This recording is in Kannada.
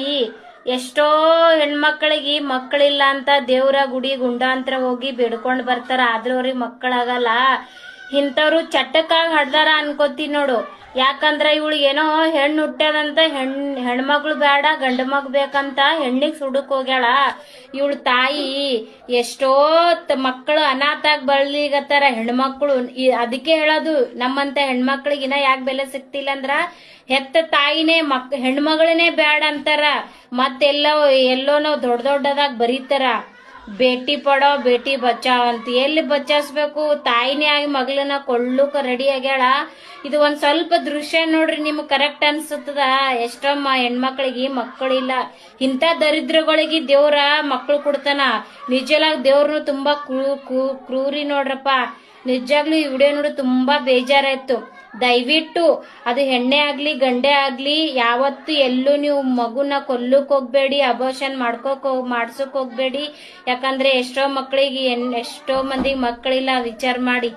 ಈ ಎಷ್ಟೋ ಹೆಣ್ಮಕ್ಳಿಗೆ ಮಕ್ಕಳಿಲ್ಲ ಅಂತ ದೇವ್ರ ಗುಡಿ ಗುಂಡಾಂತರ ಹೋಗಿ ಬೇಡ್ಕೊಂಡ್ ಬರ್ತಾರ, ಆದ್ರೂ ಅವ್ರಿಗೆ ಮಕ್ಕಳಾಗಲ್ಲ. ಇಂಥವ್ರು ಚಟಕ್ಕಾಗಿ ಹಡ್ದಾರ ಅನ್ಕೋತೀನಿ ನೋಡು. ಯಾಕಂದ್ರ ಇವಳಿಗೆ ಏನೋ ಹೆಣ್ಣು ಹುಟ್ಟ್ಯದಂತ ಹೆಣ್ಮಗಳು ಬೇಡ ಗಂಡು ಮಗ್ ಬೇಕಂತ ಹೆಣ್ಣಿಗೆ ಸುಡಕ್ ಹೋಗ್ಯಾಳ. ಇವಳ ತಾಯಿ ಎಷ್ಟೋ ಮಕ್ಕಳು ಅನಾಥಾಗಿ ಬಳಲಿಗತ್ತಾರ ಹೆಣ್ಮಕ್ಳು. ಅದಕ್ಕೆ ಹೇಳೋದು, ನಮ್ಮಂತ ಹೆಣ್ಮಕ್ಳಿಗಿನ ಯಾಕೆ ಬೆಲೆ ಸಿಕ್ತಿಲ್ಲ ಅಂದ್ರ ಹೆತ್ತ ತಾಯಿನೇ ಹೆಣ್ಮಗಳನ್ನೇ ಬ್ಯಾಡ ಅಂತಾರ. ಎಲ್ಲೋ ನಾವು ದೊಡ್ಡದಾಗ್ ಬರೀತಾರ ಬೇಟಿ ಪಡೋ ಬೇಟಿ ಬಚಾವ್ ಅಂತ. ಎಲ್ಲಿ ಬಚಾಯಿಸ್ಬೇಕು? ತಾಯಿನೇ ಆಗಿ ಮಗಳನ್ನ ಕೊಳ್ಳುಕ ರೆಡಿ ಆಗ್ಯಾಳ. ಇದು ಒಂದ್ ಸ್ವಲ್ಪ ದೃಶ್ಯ ನೋಡ್ರಿ, ನಿಮ್ಗೆ ಕರೆಕ್ಟ್ ಅನ್ಸುತ್ತದ? ಎಷ್ಟಮ್ಮ ಹೆಣ್ಮಕ್ಳಿಗೆ ಮಕ್ಕಳಿಲ್ಲ. ಇಂಥ ದರಿದ್ರಗಳಿಗೆ ದೇವ್ರ ಮಕ್ಕಳು ಕೊಡ್ತಾನ. ನಿಜಲಾಗ ದೇವ್ರನು ತುಂಬಾ ಕ್ರೂರಿ ನೋಡ್ರಪ್ಪ. ನಿಜಾಗ್ಲೂ ಈ ವಿಡಿಯೋ ನೋಡಿ ತುಂಬಾ ಬೇಜಾರಾಯ್ತು. ದಯವಿಟ್ಟು ಅದು ಹೆಣ್ಣೆ ಆಗ್ಲಿ ಗಂಡೆ ಆಗ್ಲಿ ಯಾವತ್ತು ಎಲ್ಲೂ ನೀವು ಮಗುನ ಕೊಲ್ಲಕ್ ಹೋಗ್ಬೇಡಿ, ಅಬೋಷನ್ ಮಾಡ್ಸಕ್ ಹೋಗ್ಬೇಡಿ. ಯಾಕಂದ್ರೆ ಎಷ್ಟೋ ಮಕ್ಕಳಿಗೆ ಎಷ್ಟೋ ಮಂದಿಗೆ ಮಕ್ಕಳಿಲ್ಲ, ವಿಚಾರ ಮಾಡಿ.